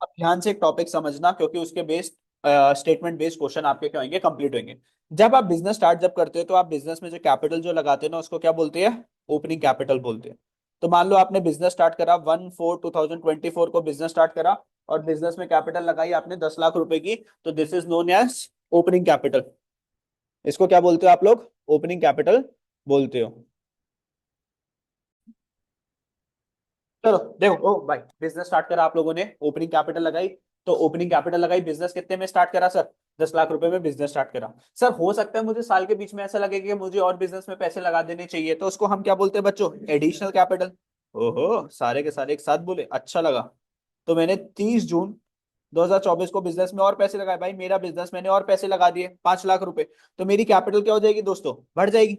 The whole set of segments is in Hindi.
अब ध्यान से एक टॉपिक समझना, क्योंकि उसके बेस्ड स्टेटमेंट बेस्ड क्वेश्चन आपके क्या होंगे, कंप्लीट होंगे। जब आप बिजनेस स्टार्ट जब करते हो तो आप बिजनेस में जो कैपिटल जो लगाते हैं ना, उसको क्या बोलते हैं? ओपनिंग कैपिटल बोलते हैं। तो मान लो आपने बिजनेस स्टार्ट करा 1/4/2024 को बिजनेस स्टार्ट करा, और बिजनेस में कैपिटल लगाई आपने 10 लाख रुपए की, तो this is known as opening capital. इसको क्या बोलते हो आप लोग? ओपनिंग कैपिटल बोलते हो। चलो देखो, ओ भाई, बिजनेस स्टार्ट करा आप लोगों ने, ओपनिंग कैपिटल लगाई। तो ओपनिंग कैपिटल लगाई, बिजनेस कितने में स्टार्ट करा सर? 10 लाख रुपए में बिजनेस स्टार्ट करा। सर हो सकता है मुझे साल के बीच में ऐसा लगे कि मुझे और बिजनेस में पैसे लगा देने चाहिए, तो उसको हम क्या बोलते हैं बच्चों? Additional capital. ओहो, सारे के सारे एक साथ बोले, अच्छा लगा। तो मैंने 30 जून 2024 को बिजनेस में और पैसे लगाए, भाई मेरा बिजनेस मैंने और पैसे लगा दिए 5 लाख रुपए। तो मेरी कैपिटल क्या हो जाएगी दोस्तों? बढ़ जाएगी।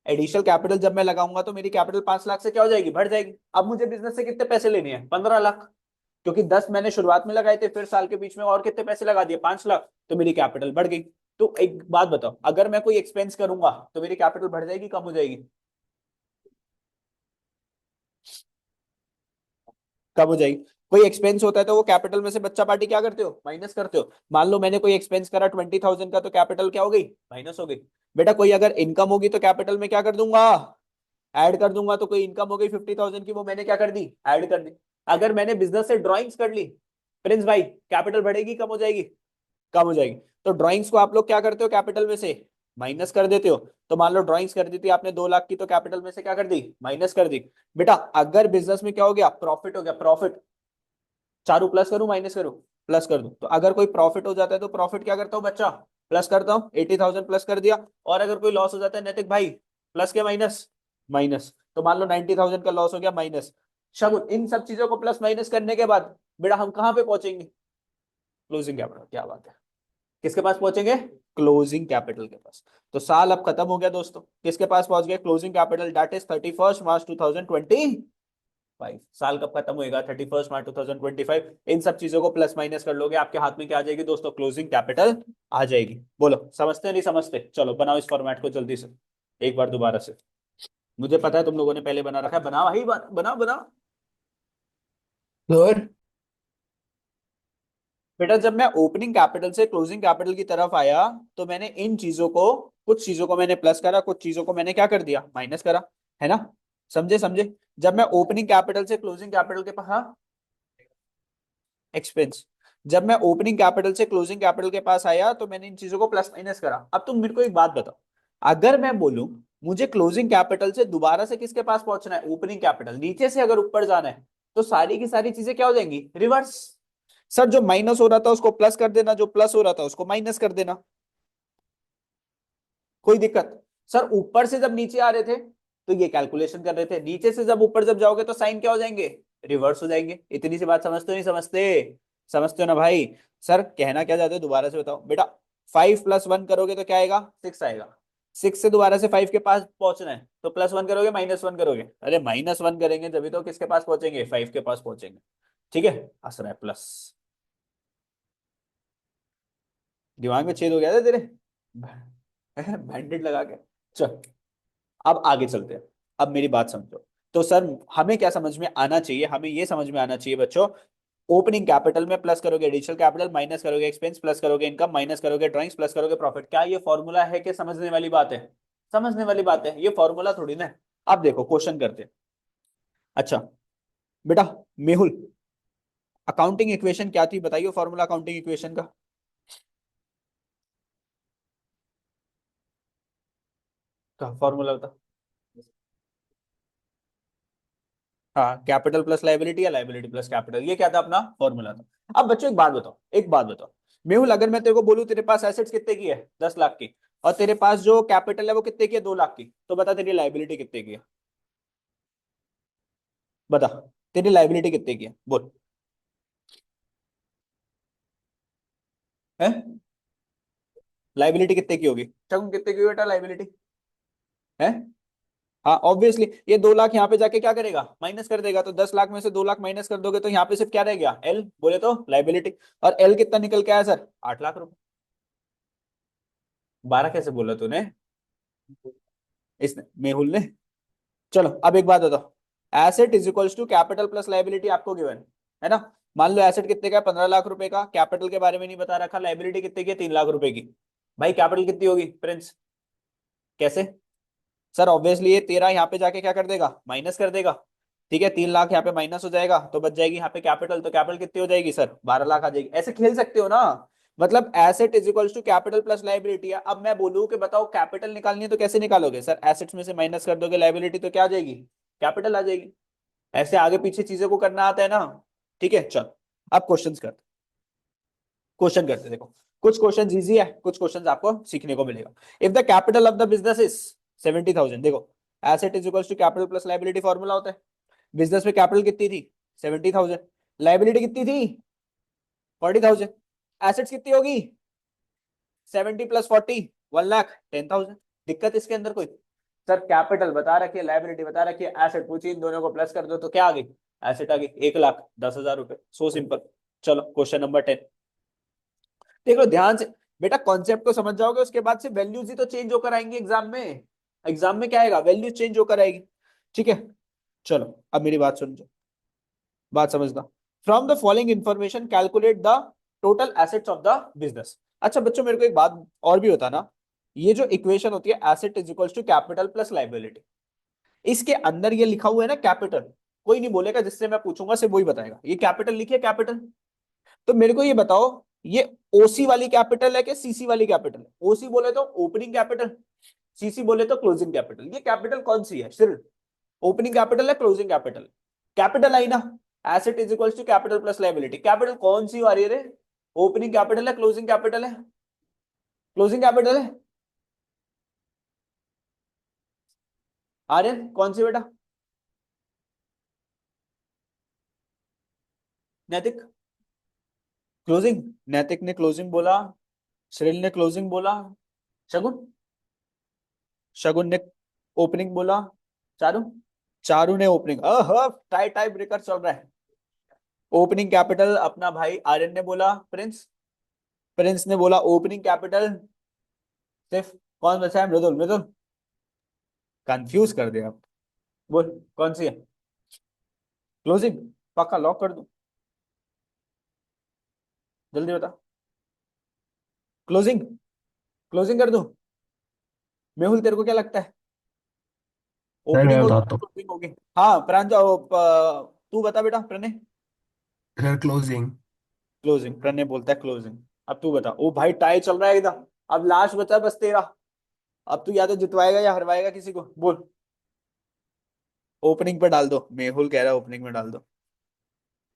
एडिशनल कैपिटल जब मैं लगाऊंगा तो मेरी कैपिटल 5 लाख से क्या हो जाएगी? बढ़ जाएगी। अब मुझे बिजनेस से कितने पैसे लेने हैं? 15 लाख। क्योंकि 10 मैंने शुरुआत में लगाए थे, फिर साल के बीच में और कितने पैसे लगा दिए? 5 लाख। तो मेरी कैपिटल बढ़ गई। तो एक बात बताओ, अगर मैं कोई एक्सपेंस करूंगा तो मेरी कैपिटल बढ़ जाएगी, कम हो जाएगी? कम हो जाएगी। कोई एक्सपेंस होता है तो वो कैपिटल में से बच्चा पार्टी क्या करते हो? माइनस करते हो। मान लो मैंने कोई एक्सपेंस करा 20,000 का, तो कैपिटल क्या हो गई? माइनस हो गई। बेटा कोई अगर इनकम होगी तो कैपिटल में क्या कर दूंगा? ऐड कर दूंगा। तो कोई इनकम हो गई 50,000 की, वो मैंने क्या कर दी? ऐड कर दी। अगर मैंने बिजनेस से ड्रॉइंग्स कर ली, प्रिंस भाई, कैपिटल बढ़ेगी कम हो जाएगी? कम हो जाएगी। तो ड्रॉइंग्स को आप लोग क्या करते हो? कैपिटल में से माइनस कर देते हो। तो मान लो ड्रॉइंग्स कर दी थी आपने 2 लाख की, तो कैपिटल में से क्या कर दी? माइनस कर दी। बेटा अगर बिजनेस में क्या हो गया? प्रॉफिट हो गया, प्रॉफिट। चारू प्लस करूं माइनस करूं? प्लस कर दूं। तो अगर कोई प्रॉफिट हो जाता है तो प्रॉफिट क्या करता हूं बच्चा? प्लस करता हूं। 80,000 प्लस कर दिया। और अगर कोई लॉस हो जाता है नैतिक भाई, प्लस के माइनस? माइनस। तो मान लो 90,000 का लॉस हो गया, माइनस। शगुन, इन सब चीजों को प्लस माइनस करने के बाद बेटा हम कहां पे पहुंचेंगे? Closing capital. क्या बात है, किसके पास पहुंचेंगे? क्लोजिंग कैपिटल के पास। तो साल अब खत्म हो गया दोस्तों, किसके पास पहुंच गए? क्लोजिंग कैपिटल, डेट इज 31 मार्च 2025। साल कब खत्म होएगा? 31 मार्च 2025। इन सब चीजों को प्लस माइनस कर लोगे, आपके हाथ में क्या आ जाएगी दोस्तों? क्लोजिंग कैपिटल आ जाएगी। बोलो समझते नहीं समझते? चलो बनाओ इस फॉर्मेट को जल्दी से, एक बार दोबारा से। मुझे पता है तुम लोगों ने पहले बना रखा है, बनाओ भाई, बनाओ बनाओ। और बेटा जब मैं ओपनिंग कैपिटल से क्लोजिंग कैपिटल की तरफ आया, तो मैंने इन चीजों को, कुछ चीजों को मैंने प्लस करा, कुछ चीजों को मैंने क्या कर दिया? माइनस करा। है ना? समझे समझे? जब मैं ओपनिंग कैपिटल से क्लोजिंग कैपिटल के पास, हाँ, एक्सपेंस। जब मैं ओपनिंग कैपिटल से क्लोजिंग कैपिटल के पास आया तो मैंने इन चीजों को प्लस माइनस करा। अब तुम मेरे को एक बात बताओ, अगर मैं बोलूं मुझे क्लोजिंग कैपिटल से दोबारा से किसके पास पहुंचना है? Opening capital. नीचे से अगर ऊपर जाना है तो सारी की सारी चीजें क्या हो जाएंगी? रिवर्स। सर जो माइनस हो रहा था उसको प्लस कर देना, जो प्लस हो रहा था उसको माइनस कर देना। कोई दिक्कत? सर ऊपर से जब नीचे आ रहे थे तो ये कैलकुलेशन कर रहे थे, नीचे से जब ऊपर जब जाओगे तो साइन क्या हो जाएंगे? रिवर्स हो जाएंगे। इतनी सी बात समझते हो नहीं समझते? समझते हो ना भाई? सर कहना क्या चाहते हो दोबारा से बताओ बेटा। 5+1 करोगे तो क्या आएगा? 6 आएगा। 6 से दोबारा से 5 के पास पहुंचना है तो +1 करोगे -1 करोगे? अरे -1 करेंगे जब तो किसके पास पहुंचेंगे? 5 के पास पहुंचेंगे। ठीक है? हंस रहा है प्लस, दिमाग में छेद हो गया था तेरे? बैंडेड लगा के। चल अब आगे चलते हैं। अब मेरी बात समझो। तो सर हमें क्या समझ में आना चाहिए? हमें ये समझ में आना चाहिए बच्चों, ओपनिंग कैपिटल में प्लस करोगे एडिशनल कैपिटल, माइनस करोगे एक्सपेंस, प्लस करोगे इनकम, माइनस करोगे ड्राइंग्स, प्लस करोगे प्रॉफिट। क्या ये फॉर्मूला है कि समझने वाली बात है? समझने वाली बात है, ये फॉर्मूला थोड़ी ना है। अब देखो क्वेश्चन करते हैं। अच्छा बेटा, मेहुल, अकाउंटिंग इक्वेशन क्या थी बताइए? फॉर्मूला अकाउंटिंग इक्वेशन का फॉर्मूला बता। हाँ, कैपिटल प्लस लाइबिलिटी या लाइबिलिटी प्लस कैपिटल, ये क्या था? अपना फॉर्मूला था। अब बच्चों एक बात बताओ, एक बात बताओ, मेहुल अगर मैं तेरे को बोलूं तेरे पास एसेट्स कितने की है? 10 लाख की। और तेरे पास जो कैपिटल है वो कितने की है? 2 लाख की। तो बता तेरी लाइबिलिटी कितने की है? बता, तेरी लाइबिलिटी कितने की है? बोल। है? लाइबिलिटी कितने की होगी? चकुन कितने की होगी बेटा लाइबिलिटी? है? हाँ ऑब्वियसली, ये 2 लाख यहाँ पे जाके क्या करेगा? माइनस कर देगा। तो 10 लाख में से 2 लाख माइनस कर दोगे तो यहाँ पे सिर्फ क्या रह गया? एल, बोले तो लाइबिलिटी। और एल कितना निकल के आया सर? 8 लाख रुपए। 12 कैसे बोला तूने? इसने, मेहुल ने। चलो अब एक बात बताओ, asset is equals to capital plus liability आपको गिवन। है ना। मान लो एसेट कितने का है, 15 लाख रुपए का, कैपिटल के बारे में नहीं बता रखा, लाइबिलिटी कितने की है, 3 लाख रुपए की। भाई कैपिटल कितनी होगी प्रिंस, कैसे। सर ऑब्वियसली ये तेरा यहाँ पे जाके क्या कर देगा, माइनस कर देगा। ठीक है, 3 लाख यहाँ पे माइनस हो जाएगा तो बच जाएगी यहाँ पे कैपिटल, तो कैपिटल कितनी हो जाएगी सर, 12 लाख आ जाएगी। ऐसे खेल सकते हो ना, मतलब asset is equals to capital plus liability है। अब मैं बोलूँ कि बताओ कैपिटल निकालनी है तो कैसे निकालोगे सर, एसेट्स में से माइनस कर दोगे लाइबिलिटी तो क्या आ जाएगी, कैपिटल आ जाएगी। ऐसे आगे पीछे चीजों को करना आता है ना। ठीक है चल, अब क्वेश्चन करते देखो। कुछ क्वेश्चन इजी है, कुछ क्वेश्चन आपको सीखने को मिलेगा। If the capital of the business is 70,000, देखो asset is equals to capital plus liability formula होता है। बिजनेस में कैपिटल कितनी थी, 70,000, लाइबिलिटी कितनी थी, 40,000, एसेट्स कितनी होगी, 70 प्लस 40, 1 लाख 10,000। दिक्कत इसके अंदर कोई, सर कैपिटल बता रखी है, लाइबिलिटी बता रखी है, एसेट पूछी, इन दोनों को प्लस कर दो तो क्या आ गई, एसेट आ गई 1,10,000 रुपए। So simple. चलो क्वेश्चन नंबर 10 देख लो ध्यान से। बेटा कॉन्सेप्ट को समझ जाओगे, उसके बाद से वैल्यूज ही तो चेंज होकर आएंगी एग्जाम में। एग्जाम में क्या आएगा, वैल्यूज चेंज होकर आएगी। ठीक है चलो अब मेरी बात समझो, बात समझना। From the following information calculate the total assets of the business. अच्छा बच्चों मेरे को एक बात और भी होता ना, ये जो इक्वेशन होती है asset is equals to capital plus liability, इसके अंदर ये लिखा हुआ है ना कैपिटल, कोई नहीं बोलेगा, जिससे मैं पूछूंगा सिर्फ वही बताएगा ये कैपिटल लिखिए कैपिटल। तो मेरे को ये बताओ, ये ओसी वाली कैपिटल है कि सीसी वाली कैपिटल है। ओसी बोले तो ओपनिंग कैपिटल, सीसी बोले तो क्लोजिंग कैपिटल। ये कैपिटल कौन सी है, सिर्फ ओपनिंग कैपिटल है, क्लोजिंग कैपिटल, कैपिटल आई ना। Asset is equals to capital plus liability, capital कौन सी आ रही है रे, ओपनिंग कैपिटल है, क्लोजिंग कैपिटल है, क्लोजिंग कैपिटल है। आर्यन कौन सी बेटा, नैतिक, क्लोजिंग, नैतिक ने क्लोजिंग बोला, श्रील ने क्लोजिंग बोला, शगुन, शगुन ने ओपनिंग बोला, चारू, चारू ने ओपनिंग, टाई टाई ब्रेकर चल रहा है। ओपनिंग कैपिटल अपना भाई आर्यन ने बोला, प्रिंस, प्रिंस ने बोला ओपनिंग कैपिटल। सिर्फ कौन बचा है, मृदुल, मृदुल कंफ्यूज कर दिया आप। बोल कौन सी है, क्लोजिंग, पक्का लॉक कर दूं, जल्दी बता, क्लोजिंग, क्लोजिंग कर दूं। मेहुल तेरे को क्या लगता है, सर ओपनिंग मैं होगी बताता या हूँ। क्लोजिंग होगी। हाँ प्रांजल, तू बता बेटा Pranay. Sir closing. Closing, Pranay बोलता है क्लोजिंग। अब तू बता, ओ भाई टाई चल रहा है एकदम। अब लास्ट बचा बस तेरा, अब तू या तो जितवाएगा या हरवाएगा किसी को, बोल। ओपनिंग पे डाल दो, मेहुल कह रहा है ओपनिंग में डाल दो।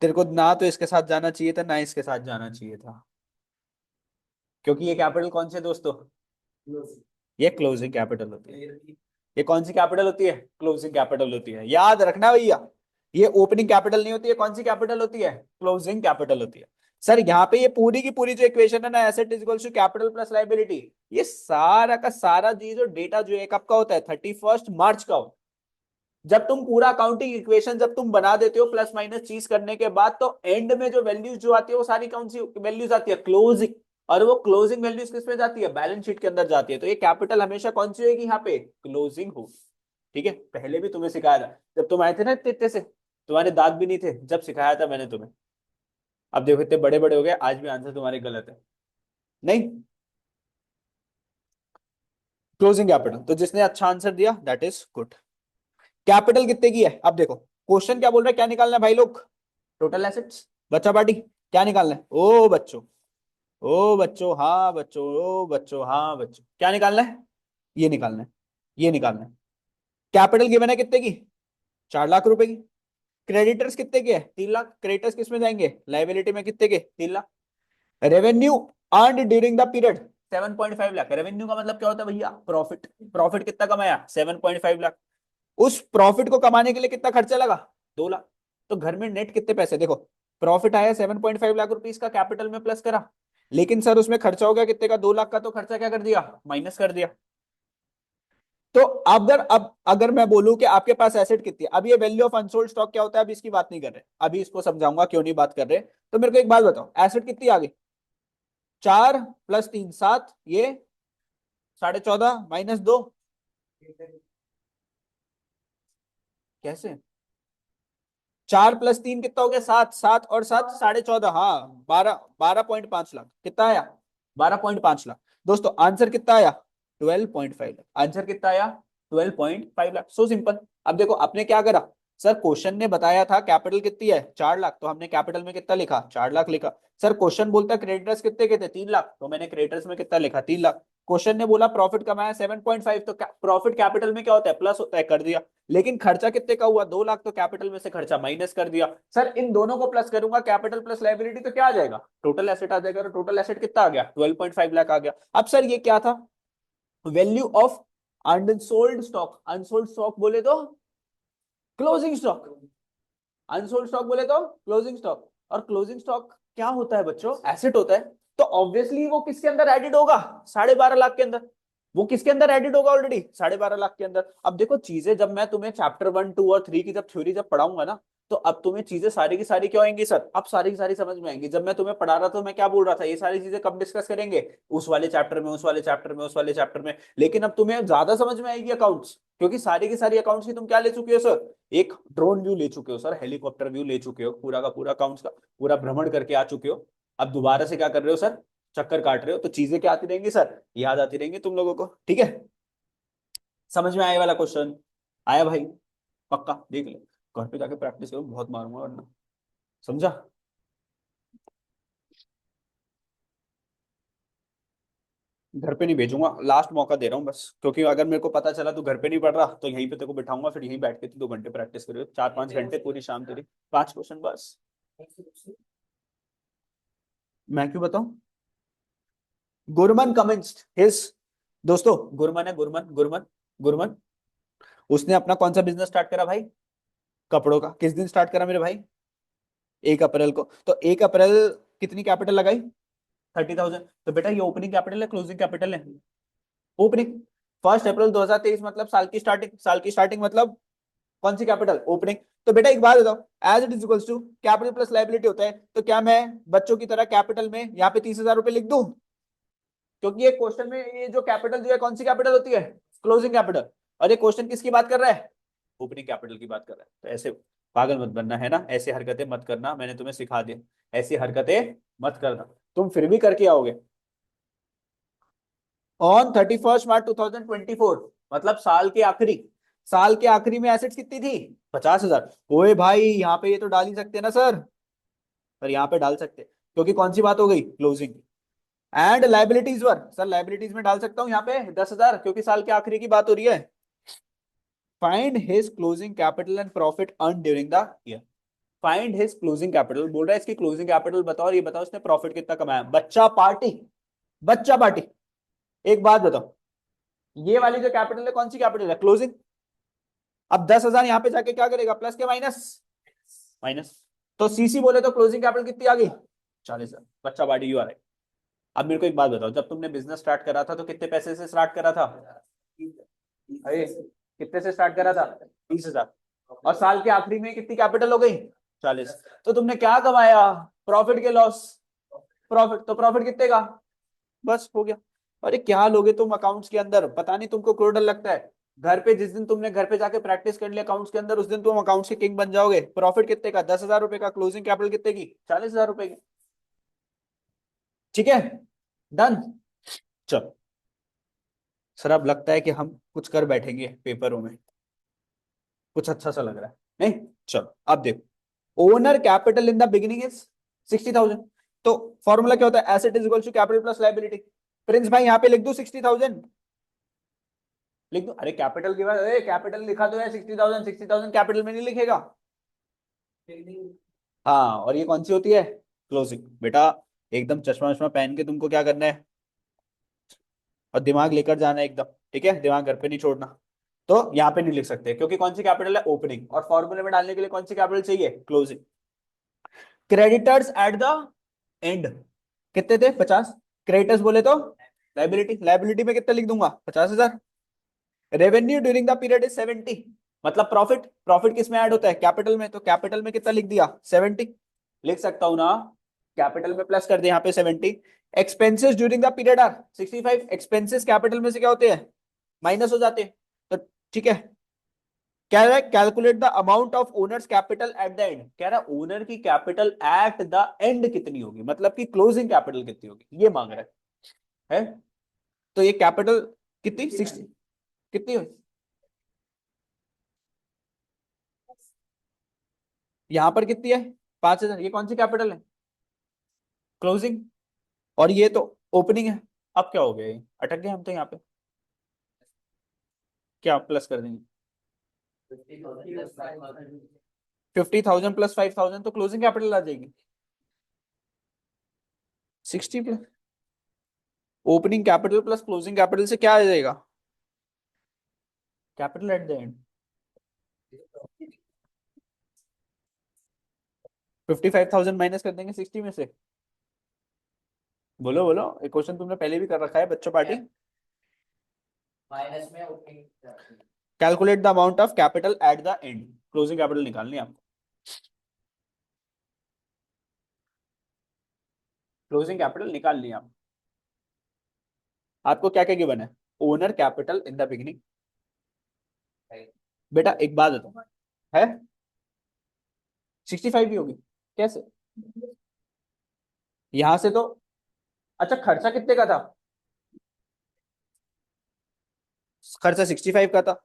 तेरे को ना तो इसके साथ जाना चाहिए था, ना इसके साथ जाना चाहिए था, क्योंकि ये कैपिटल कौन से दोस्तों, ये क्लोजिंग कैपिटल होती है। ये कौन सी कैपिटल होती है, क्लोजिंग कैपिटल होती है, याद रखना भैया। ये ओपनिंग कैपिटल नहीं होती है, कौन सी कैपिटल होती है, क्लोजिंग कैपिटल होती है। सर यहाँ पे ये पूरी की पूरी जो इक्वेशन है ना, asset is equals to capital plus liability, ये सारा का सारा चीज और डेटा जो है कब का होता है, 31 मार्च का हो। जब तुम पूरा अकाउंटिंग इक्वेशन जब तुम बना देते हो प्लस माइनस चीज करने के बाद, तो एंड में जो वैल्यूज जो आती है वो सारी कौन सी वैल्यूज आती है, क्लोजिंग। और वो क्लोजिंग वैल्यूज किस में जाती है, बैलेंस शीट के अंदर जाती है। तो ये कैपिटल हमेशा कौन सी होगी, यहाँ पे क्लोजिंग हो। ठीक है, पहले भी तुम्हें सिखाया था जब तुम आए थे ना इतने इतने से, तुम्हारे दांत भी नहीं थे जब सिखाया था मैंने तुम्हें। अब देखो इतने बड़े बड़े हो गए, आज भी आंसर तुम्हारे गलत है। नहीं, क्लोजिंग कैपिटल, तो जिसने अच्छा आंसर दिया दैट इज गुड। कैपिटल कितने की है, अब देखो क्वेश्चन क्या बोल रहा है, क्या निकालना है भाई लोग, टोटल एसेट्स। बच्चा पार्टी क्या निकालना है, ओ बच्चों, ओ बच्चों हाँ बच्चों, ओ बच्चों हाँ बच्चों, क्या निकालना है, ये निकालना है, ये निकालना है। कैपिटल गिवन है कितने की, 4 लाख रुपए की। क्रेडिटर्स कितने के, 3 लाख। क्रेडिटर्स किस में जाएंगे, लाइबिलिटी में, कितने के, 3 lakh. Revenue earned during the period 7.5 lakh. Revenue का मतलब क्या होता है भैया, प्रॉफिट। प्रॉफिट कितना कमाया, 7.5 लाख। उस प्रॉफिट को कमाने के लिए कितना खर्चा लगा, 2 लाख। तो घर में नेट कितने पैसे, देखो प्रॉफिट आया 7.5 लाख रुपीज का, कैपिटल में प्लस करा, लेकिन सर उसमें खर्चा हो गया कितने का, 2 लाख का। तो खर्चा क्या कर दिया, माइनस कर दिया। तो अब अगर मैं बोलूं कि आपके पास एसेट कितनी है, अब ये वैल्यू ऑफ अनसोल्ड स्टॉक क्या होता है, अभी इसकी बात नहीं कर रहे, अभी इसको समझाऊंगा क्यों नहीं बात कर रहे। तो मेरे को एक बात बताओ, एसेट कितनी आ गई, 4 + 3 7, ये 14.5 -2, कैसे, 4 + 3 कितना हो गया? 7। 7 और 7 14.5, हाँ 12.5 लाख। कितना आया? 12.5 लाख। दोस्तों आंसर कितना आया? 12.5 लाख। आंसर कितना आया? 12.5 लाख। So simple. अब देखो आपने क्या करा, सर क्वेश्चन ने बताया था कैपिटल कितनी है 4 लाख, तो हमने कैपिटल में कितना लिखा? 4 लाख लिखा। सर क्वेश्चन बोलता है क्रेडिटर्स कितने के थे? 3 लाख, तो मैंने क्रेडिटर्स में कितना लिखा? 3 लाख। क्वेश्चन ने बोला प्रॉफिट कमाया 7.5, तो प्रॉफिट कैपिटल में क्या होता है? प्लस होता है, कर दिया। लेकिन खर्चा कितने का हुआ? 2 लाख, तो कैपिटल में से खर्चा माइनस कर दिया। सर इन दोनों को प्लस करूंगा, कैपिटल प्लस लायबिलिटी, तो क्या आ जाएगा? टोटल एसेट आ जाएगा। टोटल एसेट कितना आ गया? 12.5 लाख आ गया। अब सर ये क्या था? Value of unsold stock. Unsold stock बोले तो क्लोजिंग स्टॉक। अनसोल्ड स्टॉक बोले तो क्लोजिंग स्टॉक। और क्लोजिंग स्टॉक क्या होता है बच्चों? एसेट होता है। तो ऑब्वियसली वो किसके अंदर एडिड होगा? 12.5 लाख के अंदर। वो किसके अंदर एडिड होगा? ऑलरेडी 12.5 लाख के अंदर। अब देखो चीजें जब मैं तुम्हें चैप्टर 1, 2 और 3 की जब थ्योरी जब पढ़ाऊंगा ना, तो अब तुम्हें चीजें सारी की सारी क्या आएंगी सर? अब सारी की सारी समझ में आएंगी। जब मैं तुम्हें पढ़ा रहा था, मैं क्या बोल रहा था? ये सारी चीजें कब डिस्कस करेंगे? उस वाले चैप्टर में, उस वाले चैप्टर में, उस वाले चैप्टर में। लेकिन अब तुम्हें ज्यादा समझ में आएगी अकाउंट्स, क्योंकि सारी की सारी अकाउंट्स की तुम क्या ले चुके हो सर? एक ड्रोन व्यू ले चुके हो सर, हेलीकॉप्टर व्यू ले चुके हो, पूरा का पूरा अकाउंट्स का पूरा भ्रमण करके आ चुके हो। अब दोबारा से क्या कर रहे हो सर? चक्कर काट रहे हो। तो चीजें क्या आती रहेंगी सर? याद आती रहेंगी तुम लोगों को। ठीक है, समझ में आए वाला क्वेश्चन? आया भाई? पक्का देख ले, घर पे जाके प्रैक्टिस करो, बहुत मारूंगा वरना। समझा? घर पे नहीं भेजूंगा, लास्ट मौका दे रहा हूँ बस, क्योंकि अगर मेरे को पता चला तू घर पे नहीं पढ़ रहा, तो यहीं पे तेरे को बिठाऊंगा, फिर यहीं बैठ के तू 2 घंटे प्रैक्टिस करियो, 4-5 घंटे पूरी शाम तेरी। 5 क्वेश्चन बस। मैं क्यों बताऊं? गुरमन कमिंस्ड हिज, दोस्तों गुरमन है, गुरमन गुरमन गुरमन। उसने अपना कौन सा बिजनेस स्टार्ट करा भाई? कपड़ों का। किस दिन स्टार्ट करा मेरे भाई? 1 अप्रैल को। तो 1 अप्रैल कितनी कैपिटल लगाई? 30,000। तो बेटा ये ओपनिंग कैपिटल है, क्लोजिंग कैपिटल है? ओपनिंग। 1 अप्रैल 2023 मतलब साल की स्टार्टिंग। साल की स्टार्टिंग मतलब कौन सी कैपिटल? ओपनिंग। तो बेटा एक बात बताओ, as it is equals to capital plus liability होता है, तो क्या मैं बच्चों की तरह कैपिटल में यहाँ पे 30,000 रुपए लिख दूं? क्योंकि ये क्वेश्चन में ये जो कैपिटल जो है कौन सी कैपिटल होती है? Closing capital. और ये क्वेश्चन किसकी बात कर रहा है? ओपनिंग कैपिटल की बात कर रहा है। तो ऐसे पागल मत बनना है ना, ऐसे हरकतें मत करना, मैंने तुम्हें सिखा दिया। ऐसी हरकतें मत करना, तुम फिर भी करके आओगे। ऑन 31 मार्च 2024, मतलब साल के आखिरी। साल के आखिरी में एसेट्स कितनी थी? 50,000। ओए भाई यहाँ पे ये तो डाल ही सकते हैं ना सर? पर यहाँ पे डाल सकते हैं, क्योंकि कौन सी बात हो गई? Closing. And liabilities were, sir liabilities में डाल सकता हूँ यहाँ पे 10,000, क्योंकि साल के आखिरी की बात हो रही है। Find his closing capital and profit earn during the year. Find his closing capital बोल रहा है, इसकी क्लोजिंग कैपिटल बताओ और ये बताओ इसने प्रॉफिट कितना कमाया। बच्चा पार्टी, बच्चा पार्टी। एक बात बताओ, ये वाली जो कैपिटल है कौन सी कैपिटल है? क्लोजिंग। अब 10,000 यहाँ पे जाके क्या करेगा? प्लस के माइनस? माइनस। तो सीसी बोले तो क्लोजिंग कैपिटल कितनी आ गई? 40,000। बच्चा पार्टी यू आर राइट। अब मेरे को एक बात बताओ, जब तुमने बिजनेस स्टार्ट करा था तो कितने पैसे से स्टार्ट करा था? अरे कितने से स्टार्ट करा था? 30,000। और साल के आखिरी में कितनी कैपिटल हो गई? 40। तो तुमने क्या कमाया? प्रॉफिट के लॉस? प्रॉफिट। तो प्रॉफिट कितने का? बस हो गया। अरे क्या लोगे तुम अकाउंट्स के अंदर, पता नहीं तुमको क्यों डर लगता है। घर पे जिस दिन तुमने घर पे जाके प्रैक्टिस कर लिया अकाउंट्स के अंदर, उस दिन तुम अकाउंट्स के किंग बन जाओगे। प्रॉफिट कितने का? 10,000 रुपए का। क्लोजिंग कैपिटल कितने की? 40,000 रुपए की। ठीक है, डन। चलो सर, अब लगता है कि हम कुछ कर बैठेंगे पेपरों में, कुछ अच्छा सा लग रहा है। नहीं, चलो अब देखो, owner capital in the beginning is 60,000। तो फॉर्मूला क्या होता है? Asset is equal to capital plus liability. Prince भाई यहाँ पे लिख दू 60,000? लिख दो? अरे कैपिटल के बाद कैपिटल लिखा तो है 60,000, 60,000 कैपिटल में नहीं लिखेगा? हाँ, और ये कौन सी होती है? क्लोजिंग। बेटा एकदम चश्मा वश्मा पहन के तुमको क्या करना है, और दिमाग लेकर जाना है एकदम। ठीक है, दिमाग घर पे नहीं छोड़ना। तो यहाँ पे नहीं लिख सकते, क्योंकि कौन सी कैपिटल है? ओपनिंग। और फॉर्मूले में डालने के लिए कौन सी कैपिटल चाहिए? Closing. Creditors at the end कितने थे? 50। क्रेडिटर्स बोले तो लाइबिलिटी। लाइबिलिटी में कितना लिख दूंगा? 50,000। Revenue during the period is 70, मतलब प्रॉफिट। प्रॉफिट किस में ऐड होता है? कैपिटल में। तो कैपिटल में कितना लिख दिया? 70। लिख सकता हूं ना? कैपिटल में प्लस कर दे यहाँ पे 70। Expenses during the period are 65। Expenses capital में से क्या होते हैं? माइनस हो जाते हैं। तो ठीक है, कह रहा है calculate the amount of owners capital at the end, कह रहा है ओनर की कैपिटल एट द एंड कितनी होगी, मतलब कि क्लोजिंग कैपिटल कितनी होगी, ये मांग रहा है। तो ये कैपिटल कितनी 60 कितनी हुई, यहां पर कितनी है 5,000, ये कौन सी कैपिटल है क्लोजिंग, और ये तो ओपनिंग है। अब क्या हो गया, ये अटक गए हम तो यहाँ पे, क्या प्लस कर देंगे 50,000 प्लस 5,000 तो क्लोजिंग कैपिटल आ जाएगी 60 plus opening capital plus closing capital से क्या आ जाएगा capital at the end. 55,000 minus कर देंगे 60 में से, बोलो बोलो, एक क्वेश्चन तुमने पहले भी कर रखा है बच्चों पार्टी। माइनस में opening calculate the amount of capital at the end, closing capital निकालनी है आपको, क्लोजिंग कैपिटल निकाल लिया आपको क्या क्या गिवन है, owner capital in the beginning. बेटा एक बात बताओ, है 65 भी होगी कैसे, यहां से तो, अच्छा खर्चा कितने का था, खर्चा 65 का था,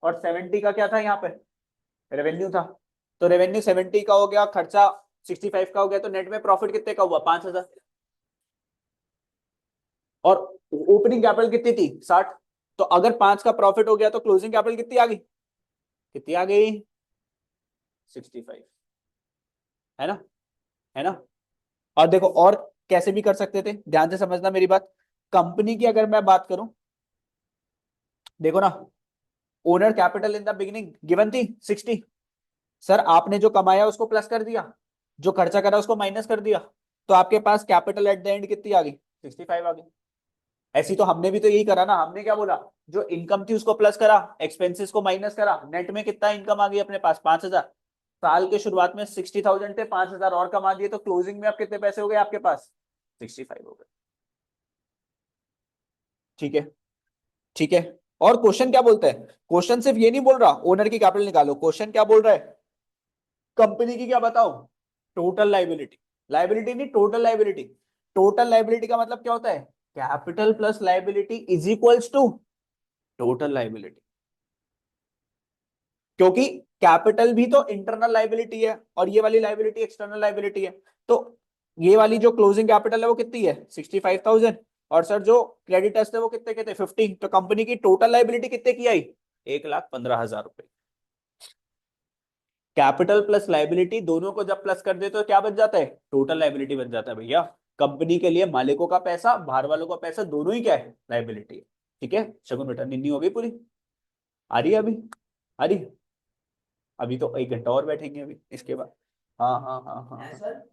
और 70 का क्या था यहाँ पे रेवेन्यू था, तो रेवेन्यू 70 का हो गया, खर्चा 65 का हो गया, तो नेट में प्रॉफिट कितने का हुआ 5,000, और ओपनिंग कैपिटल कितनी थी 60, तो अगर 5 का प्रॉफिट हो गया तो क्लोजिंग कैपिटल कितनी आ गई, कितनी आ गई 65, है ना, है ना। और देखो और कैसे भी कर सकते थे, ध्यान से समझना मेरी बात, कंपनी की अगर मैं बात करूं, देखो ना, owner capital in the beginning given थी 60, सर आपने जो कमाया उसको प्लस कर दिया, जो खर्चा करा उसको माइनस कर दिया, तो आपके पास कैपिटल एट द एंड कितनी आ गई 65 आ गई। ऐसी तो हमने भी तो यही करा ना, हमने क्या बोला, जो इनकम थी उसको प्लस करा, एक्सपेंसेस को माइनस करा, नेट में कितना इनकम आ गई अपने पास 5,000, साल के शुरुआत में 60,000 थे, 5,000 और कमा दिए, तो क्लोजिंग में अब कितने पैसे हो गए आपके पास 65 हो गए। ठीक है, ठीक है। और क्वेश्चन क्या बोलता है, क्वेश्चन सिर्फ ये नहीं बोल रहा ओनर की कैपिटल निकालो, क्वेश्चन क्या बोल रहा है कंपनी की क्या बताओ टोटल लाइबिलिटी, लाइबिलिटी नहीं टोटल लाइबिलिटी, टोटल लाइबिलिटी का मतलब क्या होता है capital plus liability is equals to total liability, क्योंकि कैपिटल भी तो इंटरनल लाइबिलिटी है और ये वाली लाइबिलिटी एक्सटर्नल लाइबिलिटी है, तो ये वाली जो क्लोजिंग कैपिटल है वो कितनी है 65,000, और सर जो क्रेडिटर्स थे वो कितने के थे 50, तो कंपनी की टोटल लाइबिलिटी कितने की आई 1,15,000 रुपए। कैपिटल प्लस लाइबिलिटी दोनों को जब प्लस कर दे तो क्या बच जाता है टोटल लाइबिलिटी बच जाता है भैया, कंपनी के लिए मालिकों का पैसा बाहर वालों का पैसा दोनों ही क्या है लाइबिलिटी है। ठीक है शगुन बेटा निन्नी हो गई पूरी, आ रही है अभी, आ रही है? अभी तो 1 घंटा और बैठेंगे अभी इसके बाद, हाँ हाँ हाँ हाँ हाँ। सर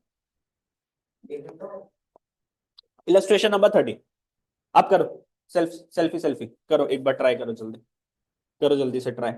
इलस्ट्रेशन नंबर 30, आप करो, सेल्फी सेल्फी करो, एक बार ट्राई करो जल्दी, करो जल्दी से ट्राई,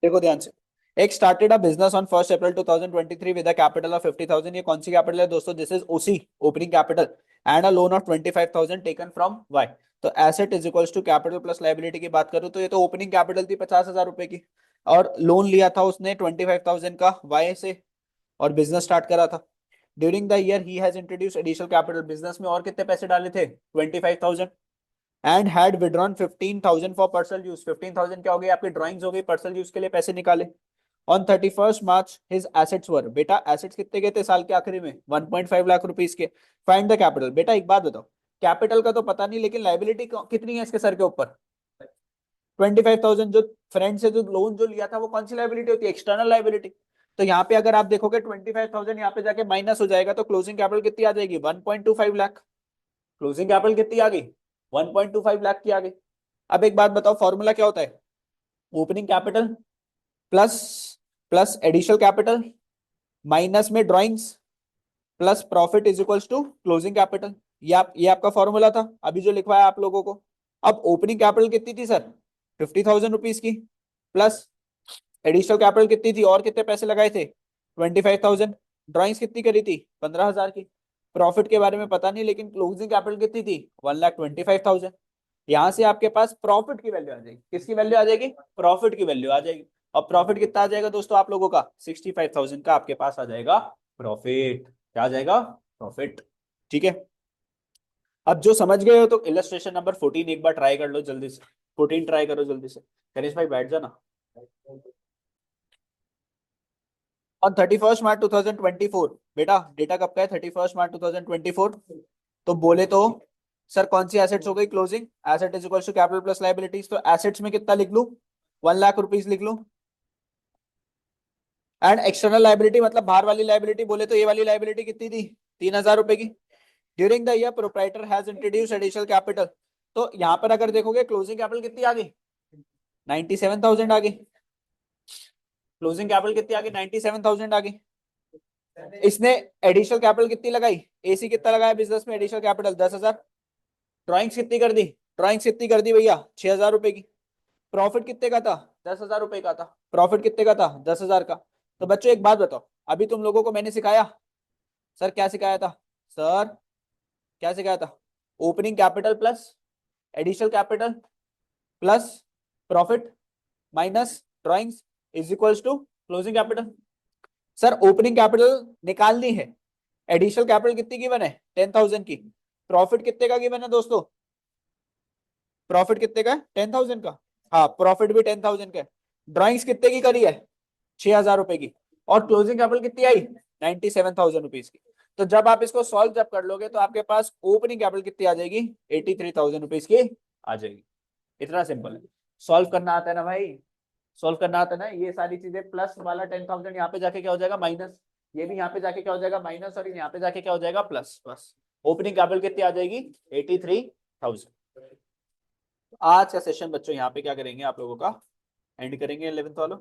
देखो ध्यान से, एक started a business on 1 April 2023 with a capital of 50,000, ये कौन सी कैपिटल है दोस्तों, this is OC opening capital, and a loan of 25,000 taken from Y, तो asset is equals to capital plus liability की बात करूं तो ये तो ओपनिंग कैपिटल थी 50,000 रुपए की, और लोन लिया था उसने 25,000 का वाई से, और बिजनेस स्टार्ट करा था। During the year he has introduce additional capital, business में और कितने पैसे डाले थे 25,000, and had withdrawn 15,000 for personal use, 15,000 क्या हो गई आपकी ड्राइंग्स हो गई, पर्सनल यूज के लिए पैसे निकाले। On 31st March his assets were, बेटा एसेट्स कितने के थे साल के आखिरी में 1.5 लाख रुपीस के। फाइंड द कैपिटल, बेटा एक बात बताओ, कैपिटल का तो पता नहीं लेकिन लाइबिलिटी कितनी है इसके सर के ऊपर 25,000, जो फ्रेंड से जो लोन जो लिया था वो कौन सी लाइबिलिटी होती है एक्सटर्नल लाइबिलिटी, तो यहाँ पे अगर आप देखोगे 25,000 यहाँ पे जाके माइनस हो जाएगा, तो क्लोजिंग कैपिटल कितनी आ जाएगी 1.25 लाख, क्लोजिंग कैपिटल कितनी आ गई 1.25 लाख की आ गई। अब एक बात बताओ फॉर्मूला क्या होता है, opening capital plus plus additional capital minus में drawings plus profit is equals to closing capital, ये आपका फॉर्मूला था अभी जो लिखवाया आप लोगों को। अब ओपनिंग कैपिटल कितनी थी सर 50,000 रुपीज की, प्लस एडिशनल कैपिटल कितनी थी और कितने पैसे लगाए थे 25,000, ड्राइंग्स कितनी करी थी 15,000 की, प्रॉफिट के बारे में पता नहीं लेकिन क्लोजिंग कैपिटल कितनी थी 1,25,000, यहाँ से आपके पास प्रॉफिट की वैल्यू आ जाएगी। किसकी वैल्यू आ जाएगी? प्रॉफिट की वैल्यू आ जाएगी। और प्रॉफिट कितना आ जाएगा दोस्तों आप लोगों का? 65,000 का आपके पास आ जाएगा प्रॉफिट। क्या आ जाएगा? प्रॉफिट। ठीक है। अब जो समझ गए हो तो इलस्ट्रेशन नंबर 14 एक बार ट्राई कर लो जल्दी से। 14 ट्राई करो जल्दी से। गणेश भाई बैठ जाना। ऑन 31 मार्च 2024, बेटा डेटा कब का है? 31 मार्च 2024। तो बोले तो सर कौन सी एसेट्स हो गई closing? Asset is equal to capital plus liabilities. तो एसेट्स में कितना लिख लूं? 1 लाख रुपीज लिख लूं। एंड एक्सटर्नल लाइबिलिटी मतलब बाहर वाली लाइबिलिटी बोले तो ये वाली लाइबिलिटी कितनी थी? 3,000 रुपए की। During the year proprietor has introduce additional capital. तो यहां पर अगर देखोगे क्लोजिंग कैपिटल कितनी आ गई? 97,000 आ गई। क्लोजिंग कैपिटल कितनी आ गई? 97,000 आ गई। इसने एडिशनल कैपिटल कितनी लगाई? एसी कितना लगाया बिजनेस में एडिशनल कैपिटल? 10,000। ड्रॉइंग्स कितनी कर दी? ड्रॉइंग्स कितनी कर दी भैया? 6,000 रुपए की। प्रॉफिट कितने का था? 10,000 रुपए का था। प्रॉफिट कितने का था? 10,000 का। तो बच्चों एक बात बताओ, अभी तुम लोगों को मैंने सिखाया, सर क्या सिखाया था? सर क्या सिखाया था? Opening capital plus additional capital plus profit minus drawings is equals to closing capital. Sir opening capital निकालनी है। एडिशनल कैपिटल कितनी गिवन है? 10,000 की। प्रॉफिट कितने का गिवन है दोस्तों? प्रॉफिट कितने का है? 10,000 का। हाँ प्रॉफिट भी 10,000 का है। ड्रॉइंग्स कितने की करी है? 6,000 रुपए की। और क्लोजिंग कैपिटल कितनी आई? 97,000 रुपीज की। तो जब आप इसको सॉल्व जब कर लोगे तो आपके पास ओपनिंग कैपिटल कितनी आ जाएगी? 83,000 रुपीज की आ जाएगी। इतना सिंपल है। सॉल्व करना आता है ना भाई? सॉल्व करना आता है ना? ये सारी चीजें प्लस वाला 10,000 यहाँ पे जाके क्या हो जाएगा? माइनस। ये भी यहाँ पे जाके क्या हो जाएगा? माइनस। और यहाँ पे जाके क्या हो जाएगा? प्लस। बस ओपनिंग कैपिटल कितनी आ जाएगी? 83,000। आज का सेशन बच्चों यहाँ पे क्या करेंगे आप लोगों का? एंड करेंगे 11th वालों।